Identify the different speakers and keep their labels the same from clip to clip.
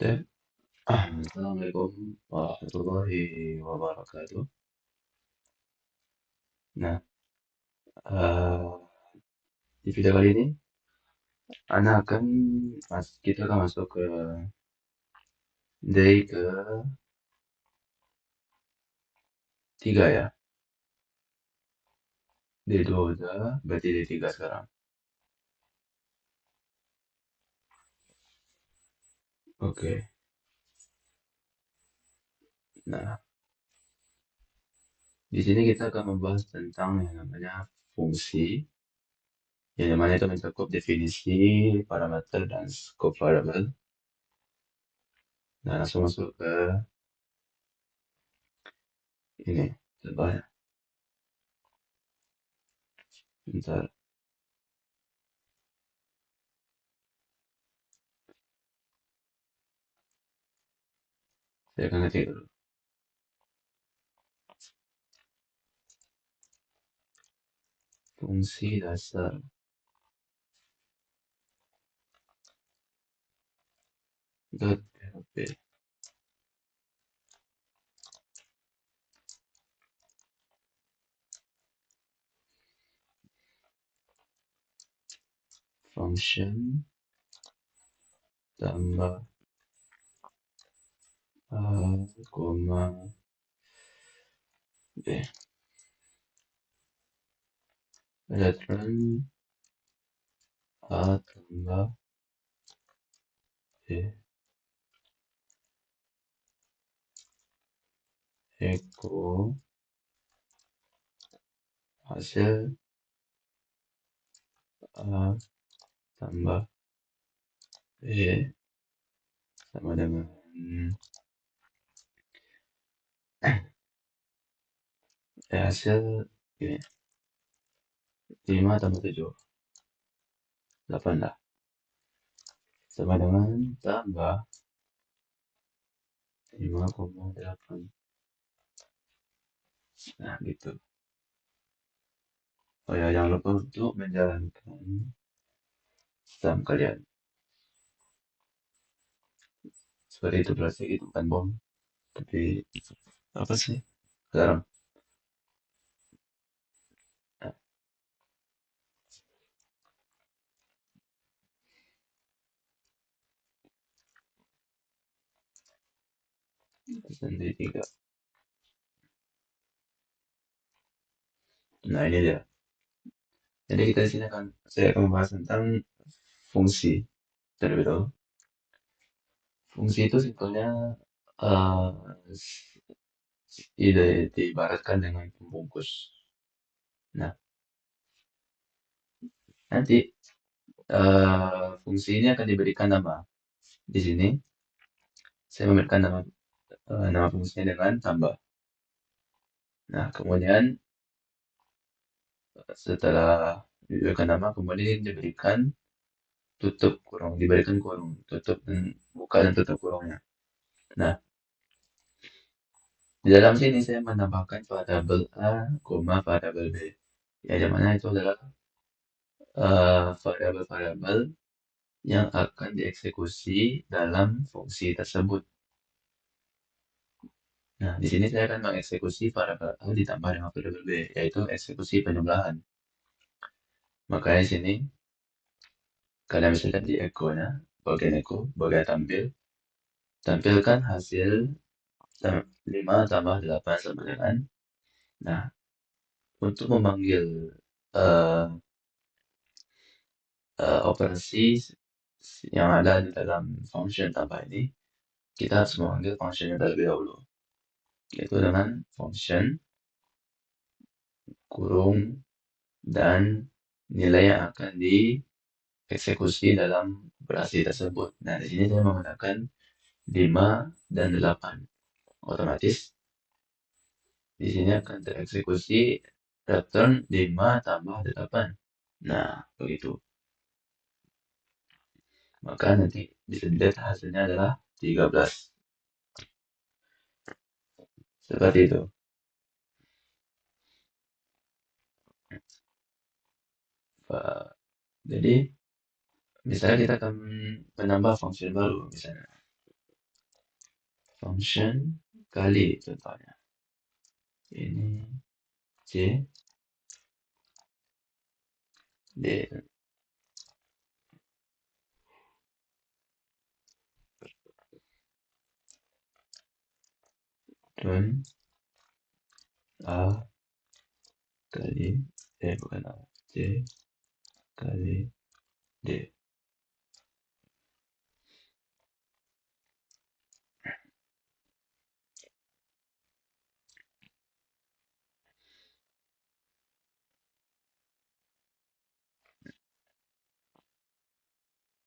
Speaker 1: 네. Assalamualaikum warahmatullahi wabarakatuh. Nah, eh, di video kali ini, kita akan masuk ke day ketiga ya. Day 2 udah, berarti day 3 sekarang. Oke. Nah, di sini kita akan membahas tentang yang namanya fungsi, yang mana itu mencakup definisi, parameter, dan scope variable. Nah, langsung masuk ke ini. Contohnya, bentar, saya akan ngetik dulu. Fungsi dasar .php. Function tambah A, koma, B. Return A tambah B. Echo hasil A tambah B sama dengan hasil ini 5 tambah 7 8 lah, sama dengan tambah 5,8. Nah gitu. Oh ya, jangan lupa untuk menjalankan sum kalian. Seperti itu, berarti itu bukan bom, tapi apa sih, garam. Nah, sendiri tiga. Nah ini dia. Jadi kita di sini saya akan membahas tentang fungsi terlebih dahulu. Fungsi itu simpelnya eh diibaratkan dengan pembungkus. Nah, nanti fungsi ini akan diberikan nama. Di sini saya memberikan nama fungsinya dengan tambah. Nah, kemudian setelah diberikan nama, kemudian diberikan diberikan kurung, tutup dan buka dan tutup kurungnya. Nah, di dalam sini saya menambahkan variabel A, variabel B. Ya, yang mana itu adalah variabel-variabel yang akan dieksekusi dalam fungsi tersebut. Nah, di sini saya akan mengeksekusi variabel A ditambah dengan variabel B, yaitu eksekusi penjumlahan. Makanya di sini kalian bisa lihat di echo-nya, bagian echo, bagian tampilkan hasil 5 tambah 8 sama dengan. Nah, untuk memanggil uh, operasi yang ada di dalam function tambah ini, kita harus memanggil functionnya terlebih dahulu, yaitu dengan function kurung dan nilai yang akan dieksekusi dalam operasi tersebut. Nah, di sini saya menggunakan 5 dan 8. Otomatis di sini akan tereksekusi return 5 tambah 8. Nah, begitu. Maka nanti bisa dilihat hasilnya adalah 13. Seperti itu. Jadi, misalnya kita akan menambah function baru, misalnya. function kali contohnya. Ini C, D. Dan A kali, bukan A, C kali D.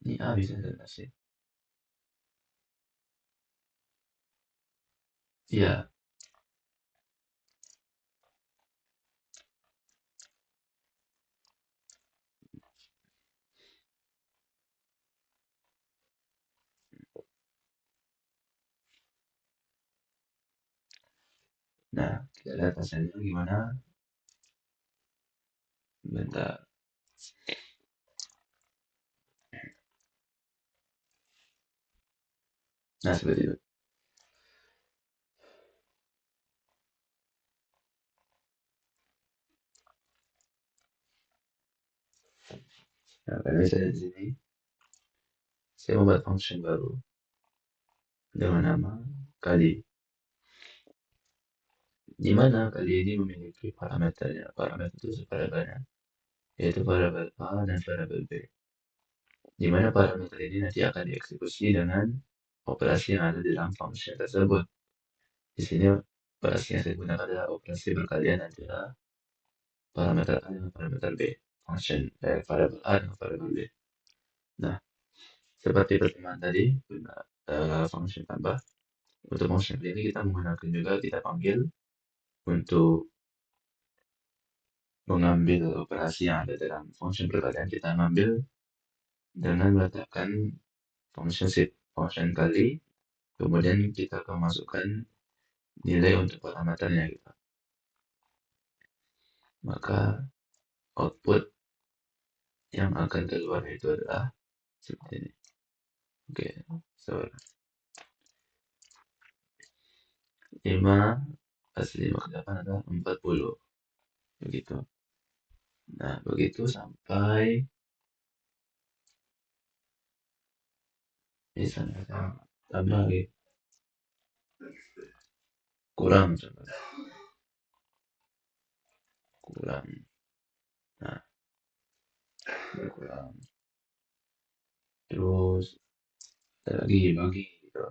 Speaker 1: Ini A bisa saya sih. Iya. Nah, kita lihat hasilnya gimana. Bentar. Nah, seperti itu. Nah, kalian bisa lihat di sini. Saya membuat function baru dengan nama kali. Di mana kali ini memiliki parameternya. Parameter itu variabelnya, yaitu variabel A dan variabel B. Di mana parameter ini nanti akan dieksekusi dengan operasi yang ada di dalam function tersebut. Di sini operasi yang saya gunakan adalah operasi berkalian antara parameter A dengan parameter B. Function variabel A dengan variabel B. Nah, seperti pertemuan tadi, function tambah. Untuk function ini kita menggunakan juga, kita panggil untuk mengambil operasi yang ada dalam function perkalian. Kita ambil dengan meletakkan function kali, kemudian kita akan masukkan nilai untuk parameternya gitu. Maka output yang akan keluar itu adalah seperti ini. Oke, so 5 plus 5 ke 8 adalah 40. Begitu. Nah, begitu sampai misalnya tambah lagi. Kurang contohnya. Kurang. Nah, kurang. Terus ada lagi bagi gitu.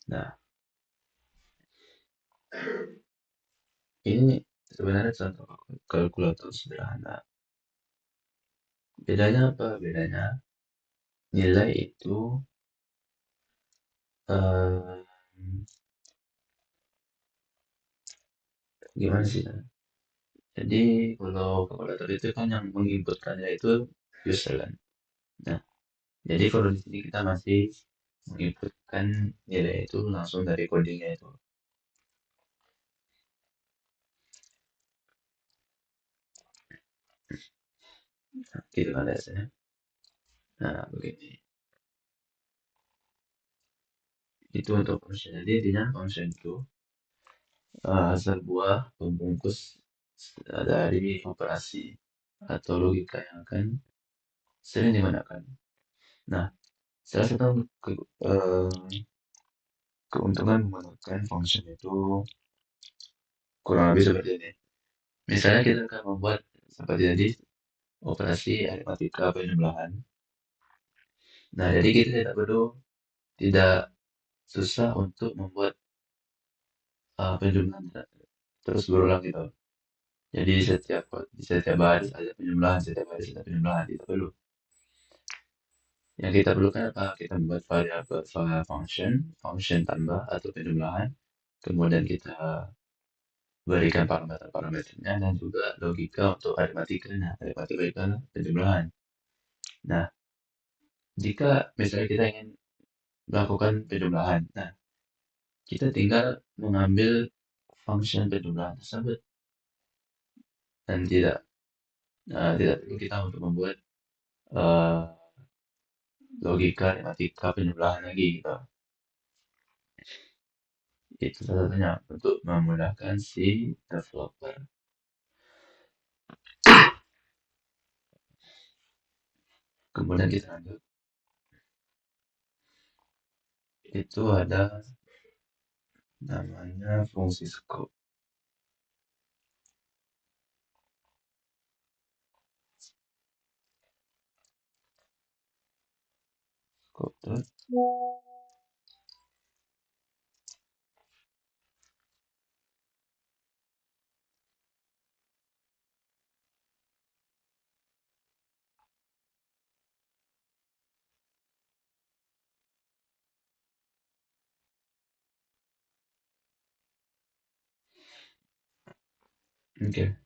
Speaker 1: Nah, ini sebenarnya contoh kalkulator sederhana. Bedanya apa? Bedanya nilai itu gimana sih? Jadi kalau kalkulator itu kan yang menginputkannya itu user kan. Nah, jadi kalau di sini kita masih menginputkan nilai itu langsung dari codingnya itu. Nah, gitu kan biasanya. Nah, begini. Itu untuk function. Jadi intinya function itu sebuah pembungkus dari operasi atau logika yang akan sering digunakan. Nah, salah satu keuntungan menggunakan function itu kurang lebih seperti ini. Misalnya kita akan membuat seperti tadi operasi aritmatika penjumlahan. Nah, jadi kita tidak susah untuk membuat penjumlahan terus berulang gitu. Jadi setiap baris ada penjumlahan, setiap baris ada penjumlahan, tidak perlu. Yang kita perlukan apa? Kita membuat variabel function tambah atau penjumlahan, kemudian kita berikan parameternya dan juga logika untuk aritmatikanya, penjumlahan. Nah, jika misalnya kita ingin melakukan penjumlahan, nah kita tinggal mengambil function penjumlahan tersebut dan tidak perlu kita untuk membuat eh, logika, matematika, penjumlahan lagi gitu. Itu salah satunya untuk memudahkan si developer. Kemudian kita lanjut, itu ada namanya fungsi scope. Scope dot. Oke.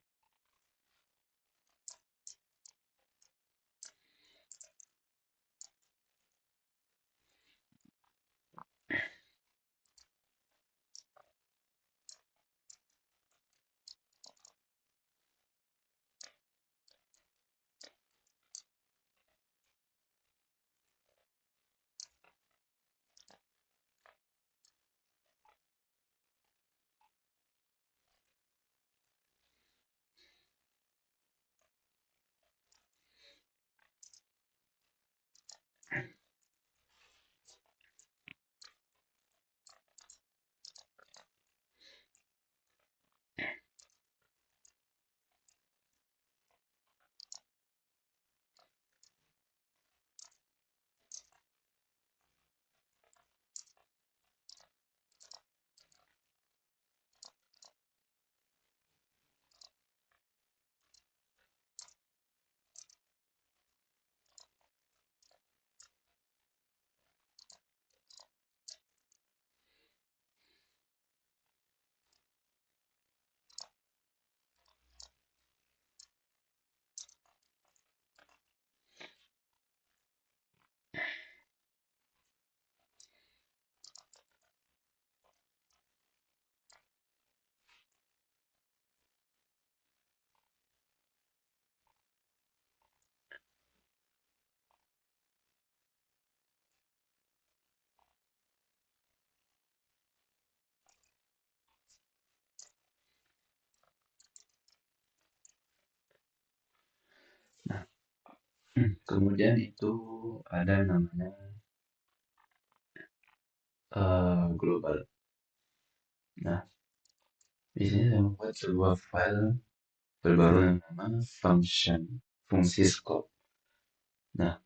Speaker 1: Nah, kemudian itu ada namanya global. Nah, di sini saya membuat sebuah file berbaru yang namanya function, fungsi scope. Nah,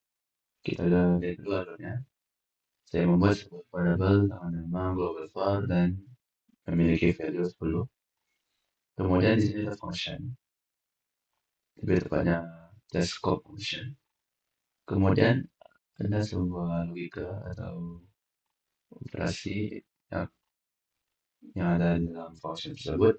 Speaker 1: kita udah lihat dulu alurnya. Saya membuat sebuah variable dengan nama global var dan memiliki value 10. Kemudian di sini ada function, lebih tepatnya test scope function. Kemudian ada sebuah logika atau operasi yang, yang ada di dalam function tersebut,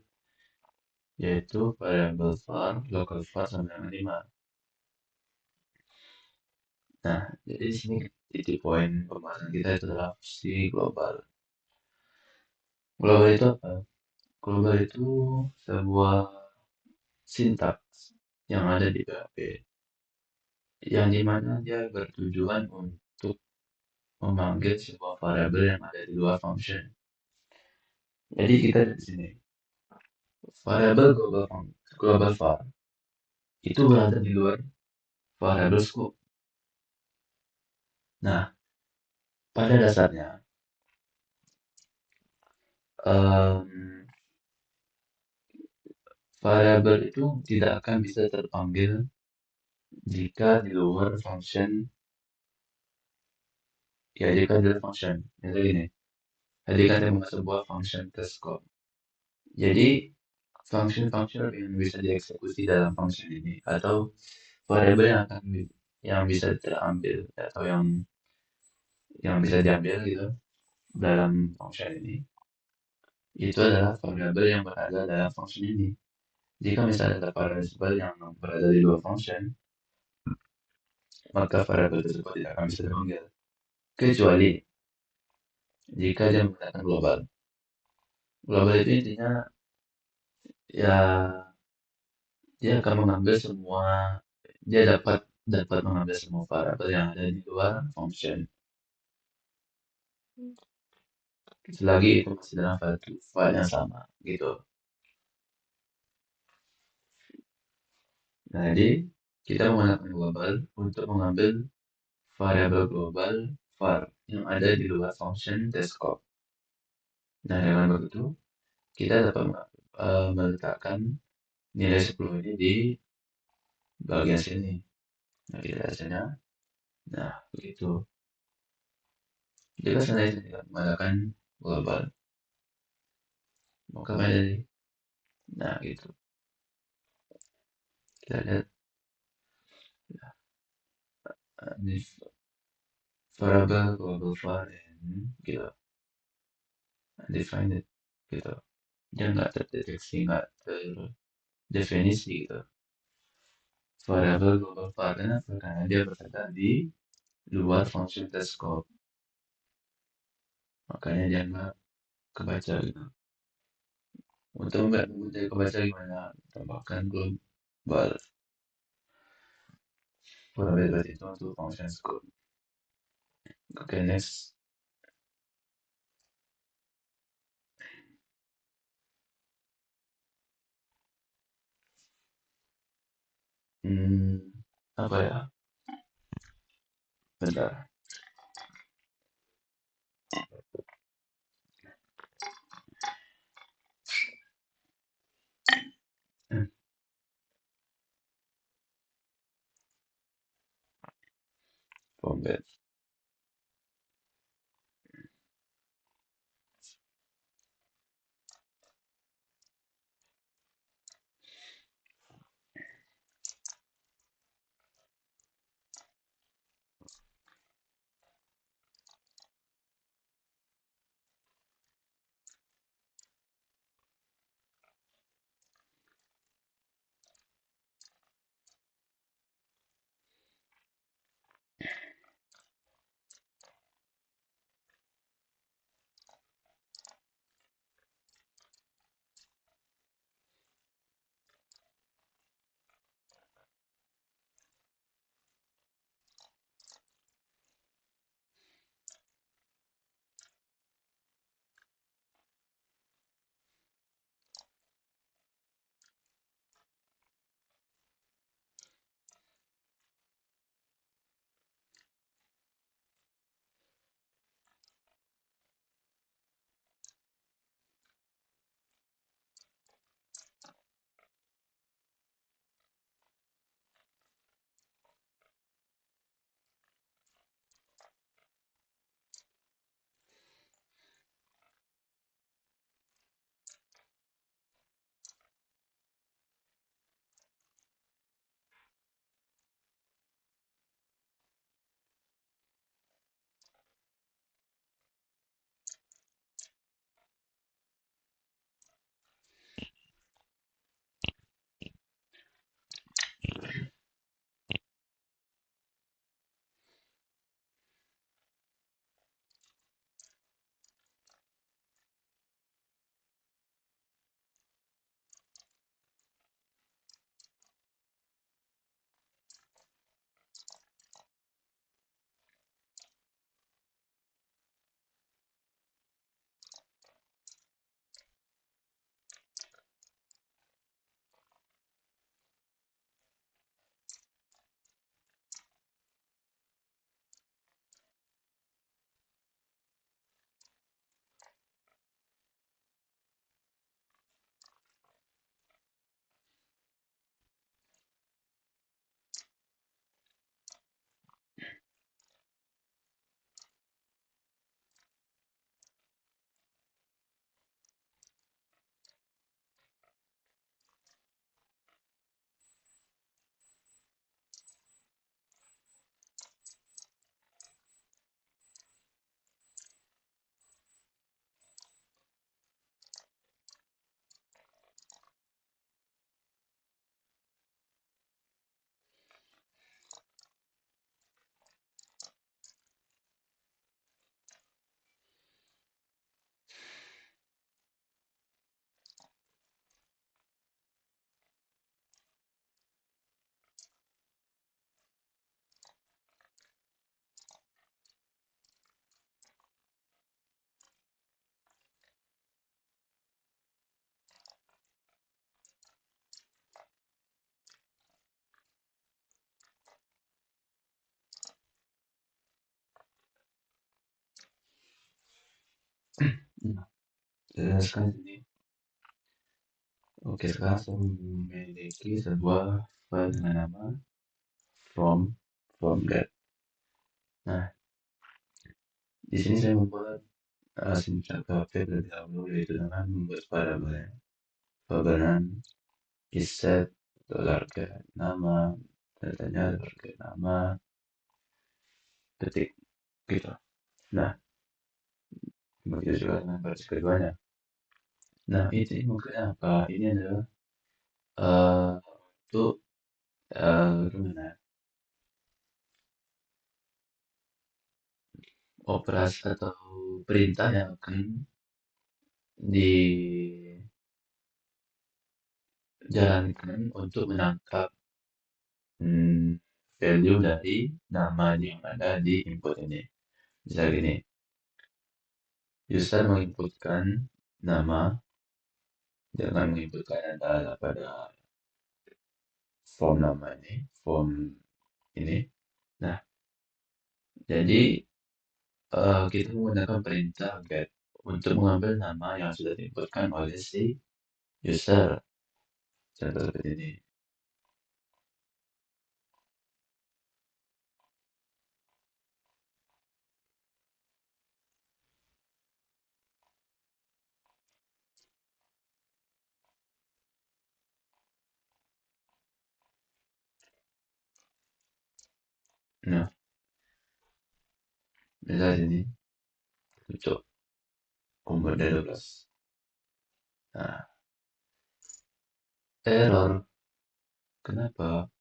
Speaker 1: yaitu variable var, local var sampai dengan 5. Nah, jadi di sini titik poin pembahasan kita itu adalah si global. Global itu apa? Global itu sebuah sintaks yang ada di PHP, yang dimana dia bertujuan untuk memanggil sebuah variabel yang ada di luar function. Jadi kita di sini variabel global var itu berada di luar variabel scope. Nah, pada dasarnya variabel itu tidak akan bisa terpanggil jika di luar function. Ya, jika di luar function. Misalnya gini, tadi kan saya membuat sebuah function test scope. Jadi function-function yang bisa dieksekusi dalam function ini atau variabel yang bisa terambil atau yang bisa diambil gitu dalam function ini, itu adalah variabel yang berada dalam function ini. Jika misalnya ada variabel yang berada di luar function, maka variabel tersebut tidak akan bisa dipanggil kecuali jika dia menggunakan global. Global itu intinya ya dia akan mengambil semua, dia dapat dapat mengambil semua variabel yang ada di luar function selagi itu masih dalam file yang sama gitu. Nah, jadi kita menggunakan global untuk mengambil variabel global var yang ada di luar function test_scope. Nah, dengan begitu kita dapat meletakkan nilai 10 ini di bagian sini. Nah, kita lihat sana. Nah, begitu. Jika saya tidak menggunakan global, maka menjadi, nah gitu. Kita lihat ini variable global var ini gitu, undefined gitu. Dia nggak terdeteksi, nggak terdefinisi gitu. Variable global var kenapa? Karena dia berada di luar function test scope. Makanya dia nggak kebaca gitu. Untuk nggak kebaca gimana? Tambahkan global variable itu untuk function scope. Oke, next. Apa ya? Bentar. Hmm, Format. jelaskan ini. Oke, sekarang saya memiliki sebuah file dengan nama from get. Nah, di sini saya membuat syntax PHP terlebih dahulu, yaitu dengan membuat variabel. Variabel is set $get nama, datanya $get nama, detik, gitu. Nah, begitu juga dengan baris keduanya. Nah, ini mungkin apa? Ini adalah untuk gimana? Operasi atau perintah yang akan dijalankan untuk menangkap value dari nama yang ada di input ini. Misalnya gini, user menginputkan nama dengan menginputkan data pada form nama ini, form ini. Nah, jadi kita menggunakan perintah get untuk mengambil nama yang sudah diinputkan oleh si user. Contoh seperti ini. Nah, misalnya ini untuk umur 12. Nah, error. Kenapa?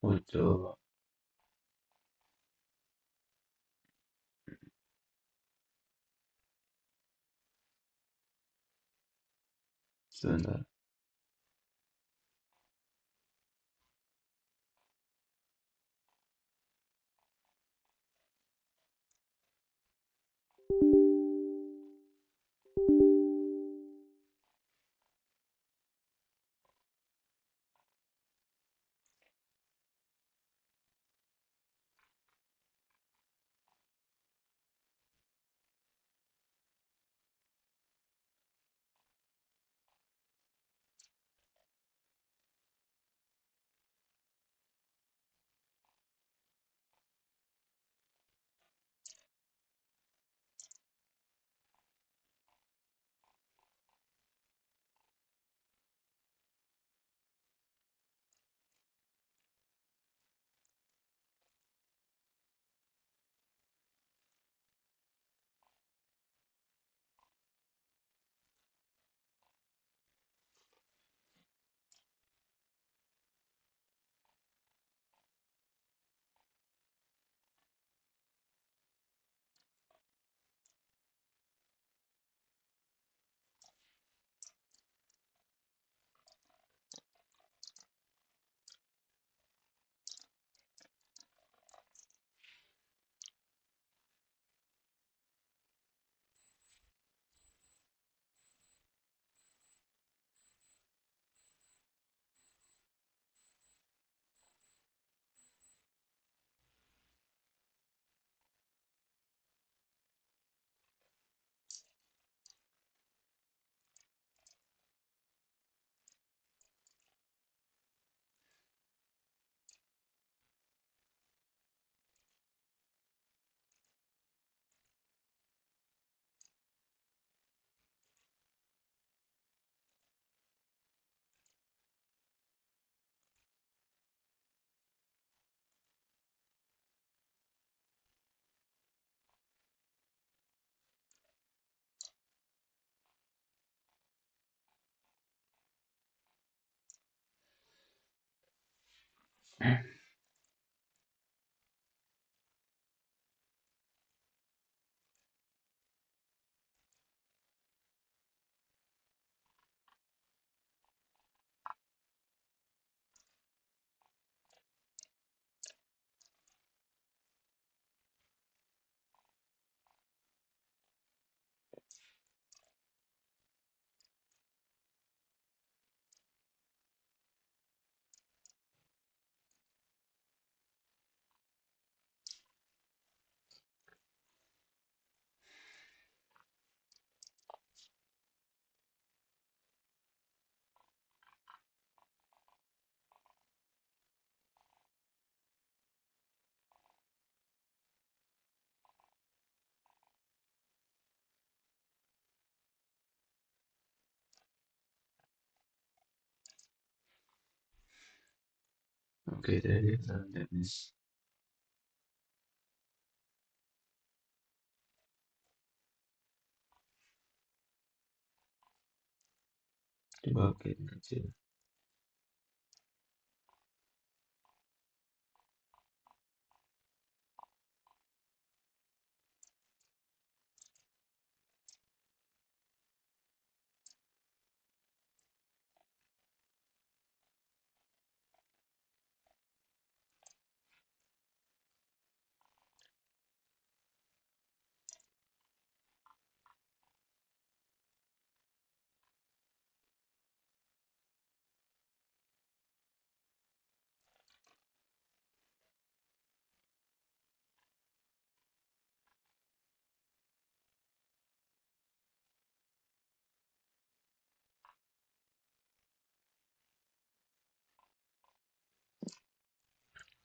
Speaker 1: Untuk sebentar. Oke, jadi kesalahan teknis. Coba bikin kecil.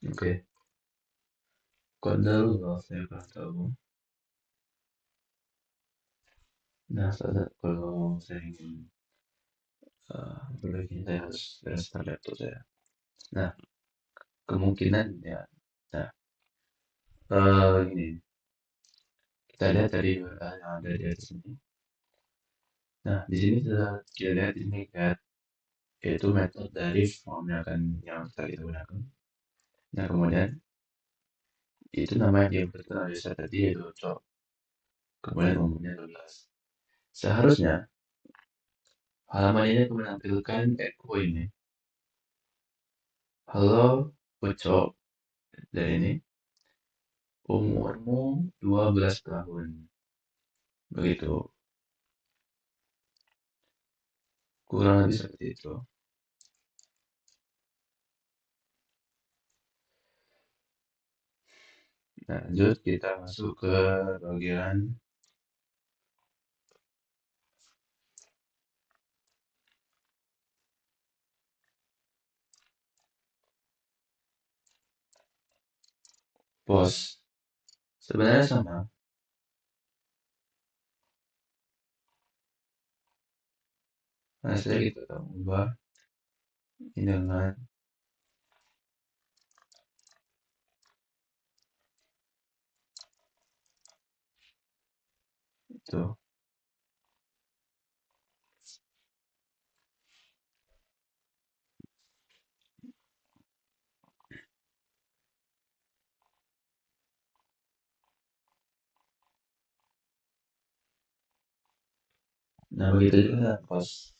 Speaker 1: Oke, kode lo saya kasih tahu. Nah, kalau saya ingin perbaiki, saya harus restart laptop saya. Nah, kemungkinan ya. Nah, ini kita lihat dari yang ada di atas ini. Nah, di sini sudah kita lihat ini kayak yaitu metode dari form yang kita gunakan. Nah, kemudian itu namanya yang pertama bisa tadi yaitu cok. Kemudian umumnya 12. Seharusnya halaman ini menampilkan echo ini. Halo, Ucok. Dan ini umurmu 12 tahun. Begitu. Kurang lebih seperti itu. Nah, lanjut kita masuk ke bagian pos. Sebenarnya sama. Nah, setelah kita ubah ini dengan itu. Nah, begitu juga pos.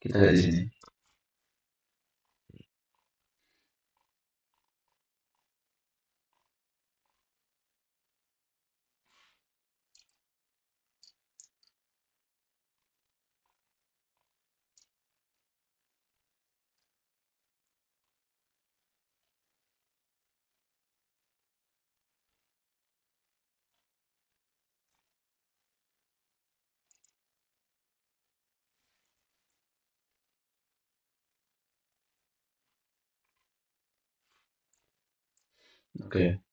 Speaker 1: Kita lihat di sini. Oke.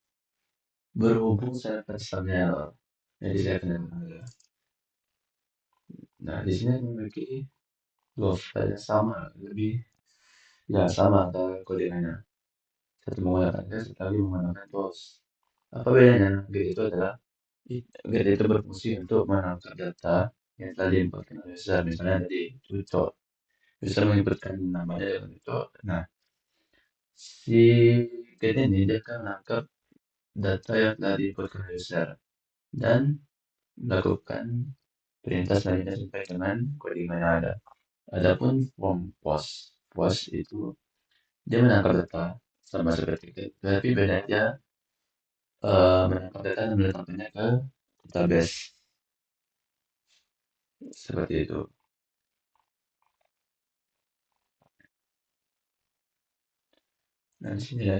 Speaker 1: Berhubung saya pesannya error. Jadi saya akan ya. Nah, di sini memiliki dua file yang sama, lebih ya sama antara kodenya. Satu menggunakan gas, tapi menggunakan pos. Apa bedanya? Grid itu adalah grid itu berfungsi untuk menangkap data yang tadi inputkan oleh user. Misalnya tadi ucok, user menginputkan namanya dengan ucok. Nah, si grid ini dia akan menangkap data yang telah diinputkan oleh user dan melakukan perintah selanjutnya sampai dengan coding yang ada. Adapun form pos itu dia menangkap data sama seperti itu, tapi bedanya menangkap data dan meletakkannya ke database seperti itu. Nah, di sini ya,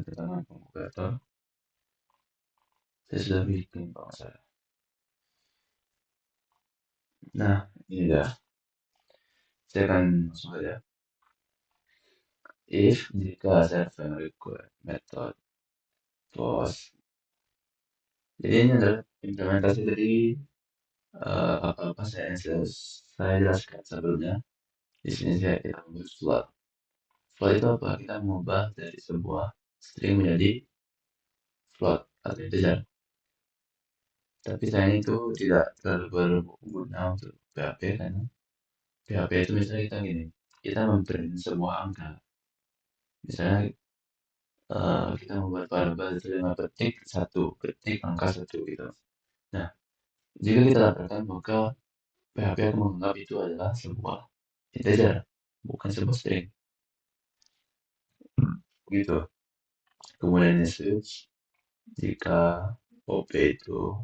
Speaker 1: tentang kalkulator saya sudah bikin kalau nggak salah. Nah, ini dah. Saya akan langsung saja. If jika server require method post. Jadi ini adalah implementasi dari apa-apa saya jelaskan sebelumnya. Di sini saya kita membuat slot. Float itu apa? Kita mengubah dari sebuah string menjadi float atau integer. Tapi sayangnya itu tidak terlalu berguna untuk PHP karena PHP itu misalnya kita gini, kita memprint sebuah angka. Misalnya kita membuat variabel itu dengan petik satu, petik angka satu gitu. Nah, jika kita lakukan maka PHP akan menganggap itu adalah sebuah integer, bukan sebuah string. Gitu. Kemudian switch jika OP itu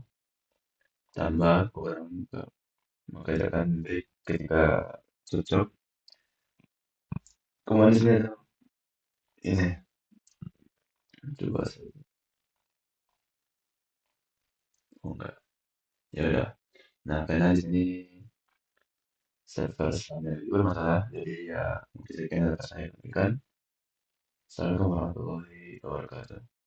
Speaker 1: tambah kurang maka dia akan break ketika cocok. Kemudian sebenarnya ini coba oh enggak ya udah. Nah karena di sini server standar itu bermasalah jadi ya mungkin saya kena saya kan. Assalamualaikum warahmatullahi wabarakatuh.